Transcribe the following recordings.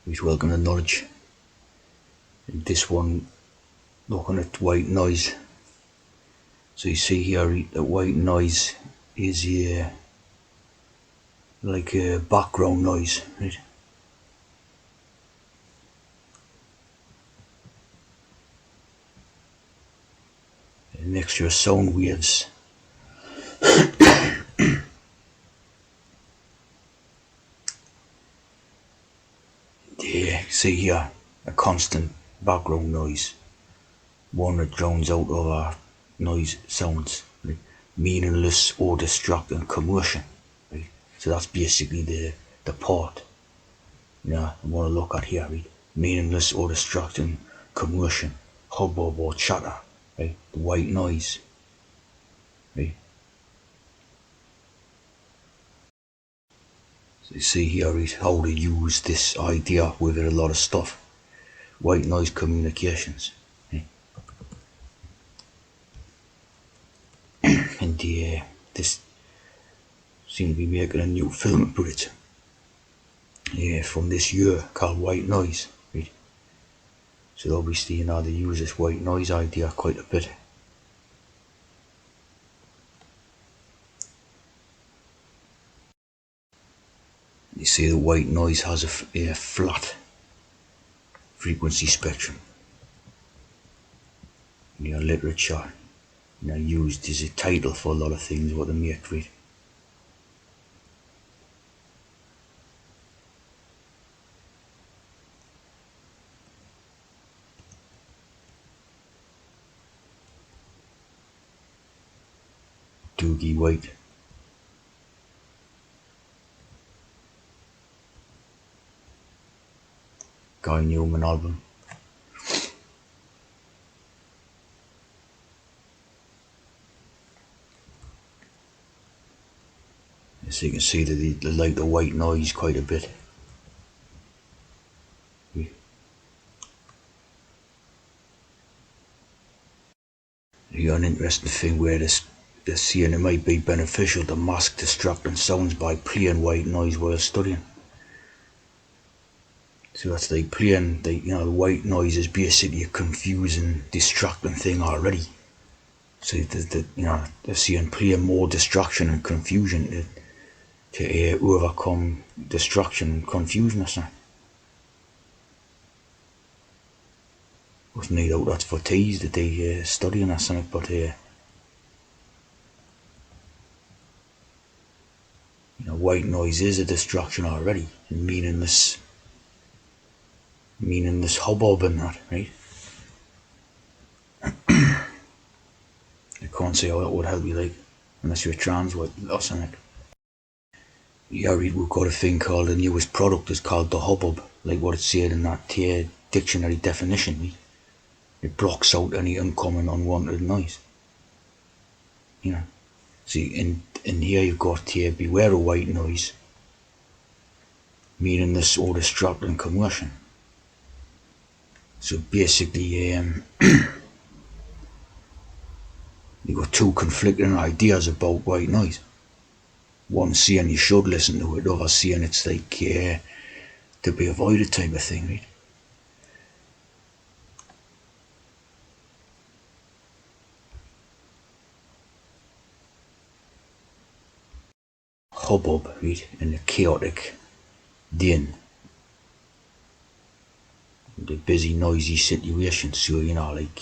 He's welcome to knowledge. And this one, looking at white noise. So you see here that white noise is like a background noise, right? A mixture of sound waves. Yeah, see here, a constant background noise. One that drowns out other noise sounds, right? Meaningless or distracting commotion, right? So that's basically the part, I want to look at here, right? Meaningless or distracting commotion, hubbub or chatter, right? The white noise, right? So you see here is how to use this idea with a lot of stuff. White noise communications, right? And this seem to be making a new film about it. Yeah, from this year called White Noise, right? So obviously, they use this white noise idea quite a bit. You see, the white noise has a flat frequency spectrum. Literature, used as a title for a lot of things what they make, right? Doogie White. Guy Newman album. So you can see that they like the white noise quite a bit. You got an interesting thing where they're saying it might be beneficial to mask distracting sounds by playing white noise while studying. So that's like playing, the white noise is basically a confusing, distracting thing already. So they're seeing playing more distraction and confusion to overcome distraction and confusion or something. With no doubt that's for teas that they studying or something, but white noise is a distraction already, meaningless hubbub and that, right? I can't say how that would help you, like, unless you're trans or something. Yeah, we've got a thing called the newest product is called the hubbub, like what it said in that dictionary definition. Right? It blocks out any incoming unwanted noise. See, in here you've got here beware of white noise, meaningless or distracting commotion. So basically, you've got two conflicting ideas about white noise. One saying you should listen to it, the other saying it's like to be avoided type of thing, right? Hubbub, right? And the chaotic din. The busy, noisy situation. So, like,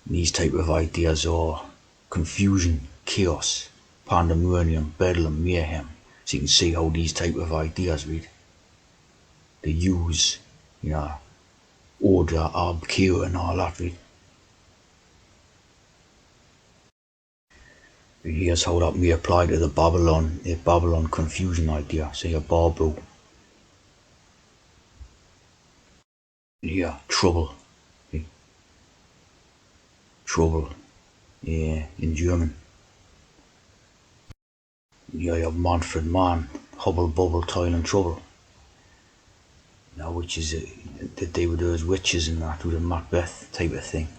these type of ideas are confusion, chaos, pandemonium, bedlam, mayhem. So you can see how these type of ideas, right? They use, order, cue, and all that, right? Here's how that may apply to the Babylon confusion idea. Say a Babu. Yeah, trouble. Yeah, trouble. Yeah, in German. Yeah, you have Manfred Mann, Hubble Bubble, Toil and Trouble. Which is that they were those witches and that, with a Macbeth type of thing.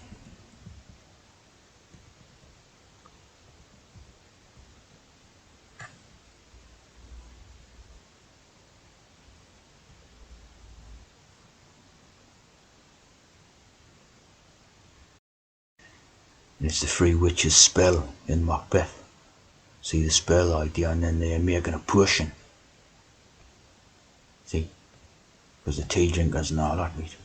And it's the three witches spell in Macbeth. See the spell idea, and then they're making a potion. See? Because the tea drinkers and all that, right?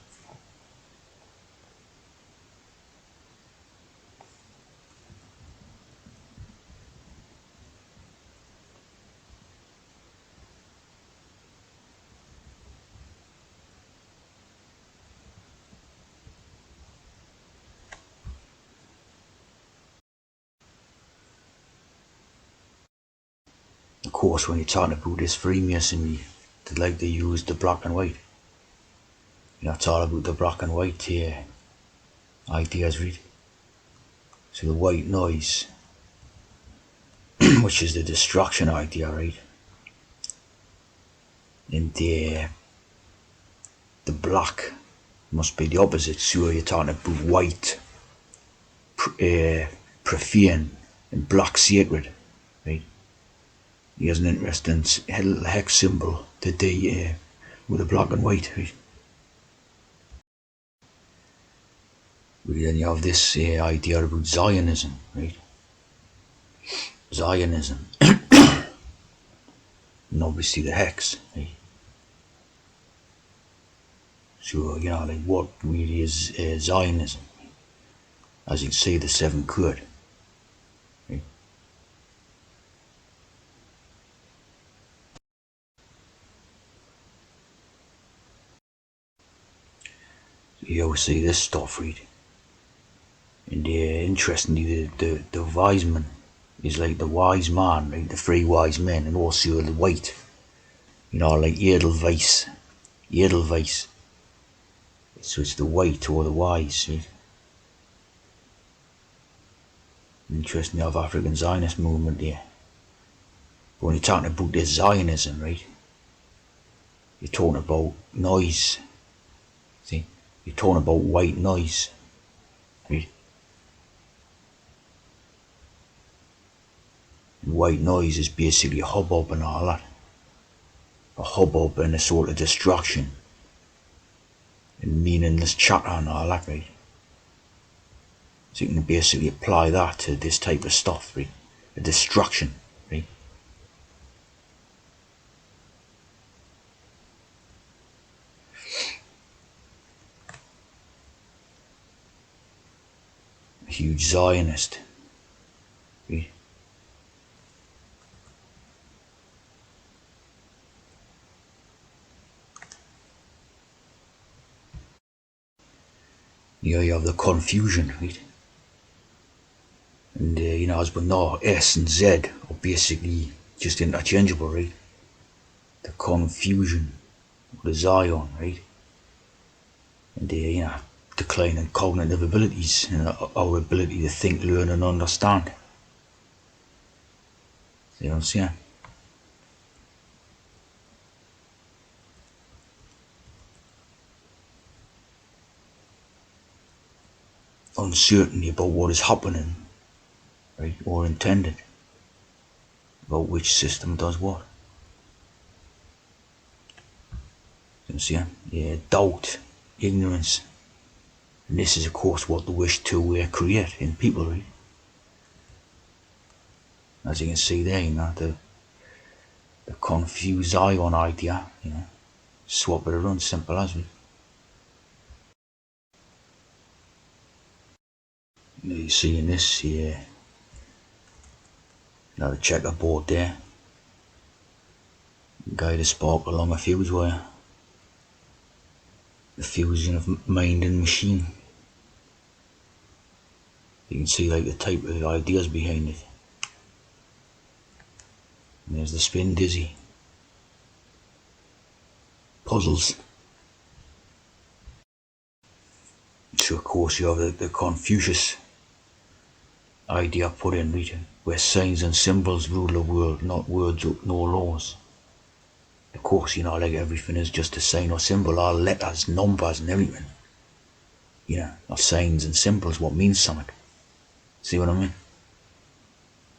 Of course, when you're talking about this Freemasonry, they use the black and white. You know, it's all about the black and white ideas, right? So the white noise, which is the destruction idea, right? And the black must be the opposite. So you're talking about white, profane, and black sacred, right? Here's an interesting hex symbol that they with the black and white, right? Then you have this idea about Zionism, right? Zionism, and obviously the hex, right? So, you know, like what really is Zionism? As you can see, the seven chord, right? So you always see this stuff, right? And interestingly, the wise man is like the wise man, right? The three wise men, and also the white, you know, like Edelweiss. Edelweiss. So it's the white or the wise, right? Interesting, you have African Zionist movement there. But when you're talking about this Zionism, right? You're talking about noise. See? You're talking about white noise, right? And white noise is basically a hubbub and all that. A hubbub and a sort of destruction and meaningless chatter and all that, right? So you can basically apply that to this type of stuff, right? A destruction, right? A huge Zionist, right? You have the confusion, right? And you know, as we know, S and Z are basically just interchangeable, right? The confusion, the Zion, right? And you know, decline in cognitive abilities and our ability to think, learn, and understand. You know what I'm saying? Uncertainty about what is happening, right, or intended, about which system does what. You know what I'm saying? Yeah, doubt, ignorance. And this is, of course, what the wish to create in people, right? As you can see there, you know, the confused Zion idea, you know, swap it around, simple as it. You see in this, yeah, you know, the checkerboard there, guide a spark along a fuse wire, the fusion of mind and machine. You can see like the type of ideas behind it. And there's the spin dizzy, puzzles. So of course you have the Confucius idea put in, right, where signs and symbols rule the world, not words nor laws. Of course, you know, like everything is just a sign or symbol, all letters, numbers, and everything. You know, are signs and symbols what means something. See what I mean?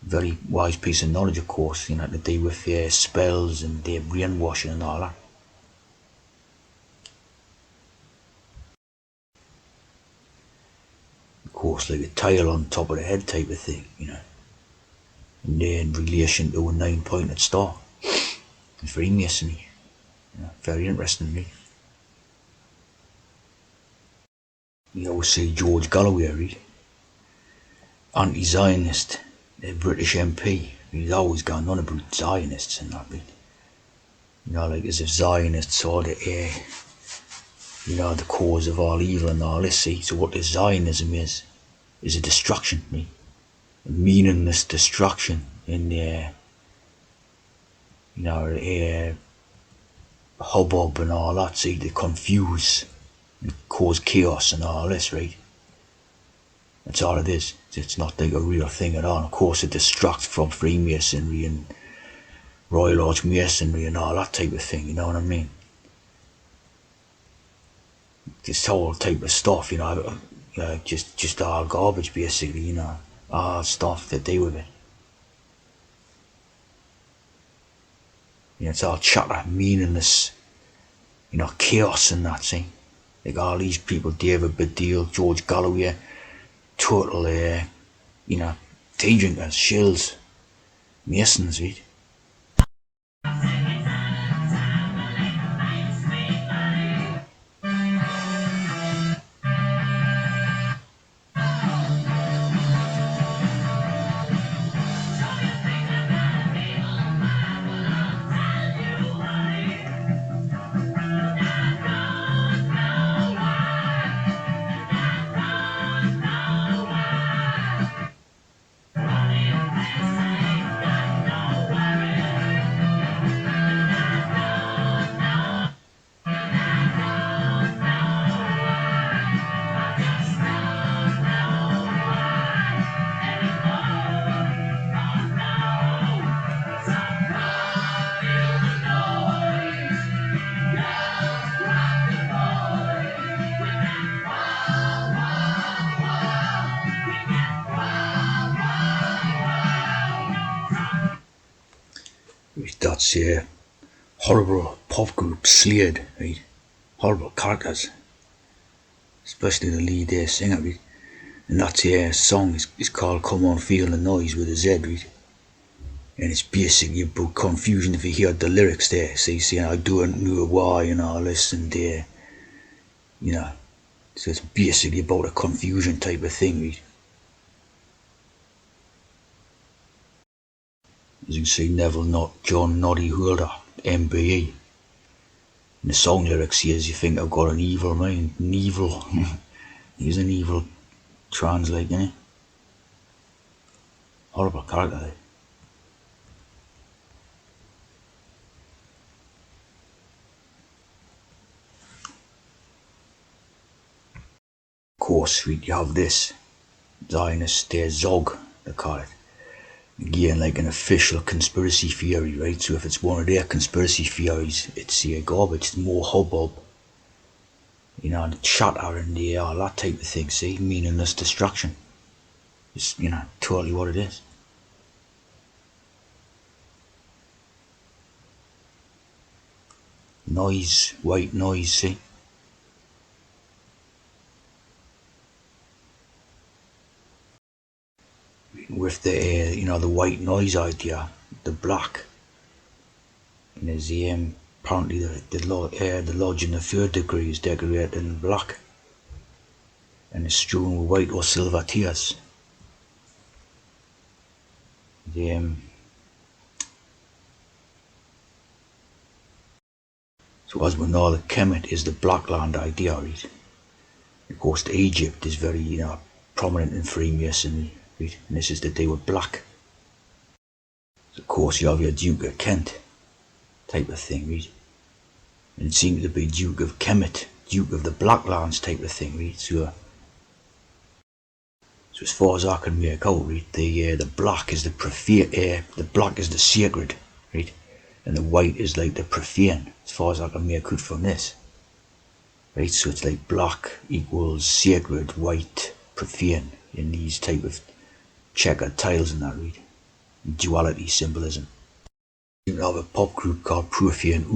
Very wise piece of knowledge, of course, you know, to do with spells and their brainwashing and all that. Of course, like a tile on top of the head type of thing, and then in relation to a 9-pointed star. It's Freemasonry, very interesting. You always see George Galloway, right? Anti-Zionist, the British MP. He's always gone on about Zionists and that, right? Like as if Zionists are the cause of all evil and all this. See, so what the Zionism is a destruction, right? A meaningless destruction in hubbub and all that. See, to confuse, and cause chaos and all this, right? That's all it is. It's not like a real thing at all. And of course, it distracts from Freemasonry and Royal Lodge Masonry and all that type of thing. You know what I mean? This whole type of stuff, just all garbage, basically. All stuff that they with it. It's all chatter, meaningless, chaos and that, see? Like all these people, David Baddiel, George Galloway, total, tea drinkers, shills, Masons, right? That's horrible pop group Slade, right? Horrible characters, especially the lead singer, right? And that's song is called "Come On Feel the Noise" with a Z, right? And it's basically about confusion. If you hear the lyrics there, see, I don't know why and all this, and so it's basically about a confusion type of thing, right? As you can see, Neville, not John Noddy Holder, MBE. In the song lyrics here, you think I've got an evil mind. An evil. He's an evil translate, isn't he? Horrible character, like. Of course, you have this Zionist Zog, they call it. Again, like an official conspiracy theory, right? So if it's one of their conspiracy theories, it's garbage. It's more hubbub, the chatter and all that type of thing. See, meaningless destruction. It's totally what it is. Noise, white noise. See. With the the white noise idea, the black, and there's apparently the lodge in the 3rd degree is decorated in black, and it's strewn with white or silver tears. So as we know, the Kemet is the black land idea, right? Of course, Egypt is very prominent in Freemasonry, right? And this is that they were black. So of course, you have your Duke of Kent type of thing, right? And it seems to be Duke of Kemet, Duke of the Black Lands type of thing, right? So as far as I can make out, right, the black is the black is the sacred, right? And the white is like the profane, as far as I can make out from this. Right, so it's like black equals sacred, white, profane, in these type of checkered tiles and that, right? Duality symbolism. You have a pop group called Profane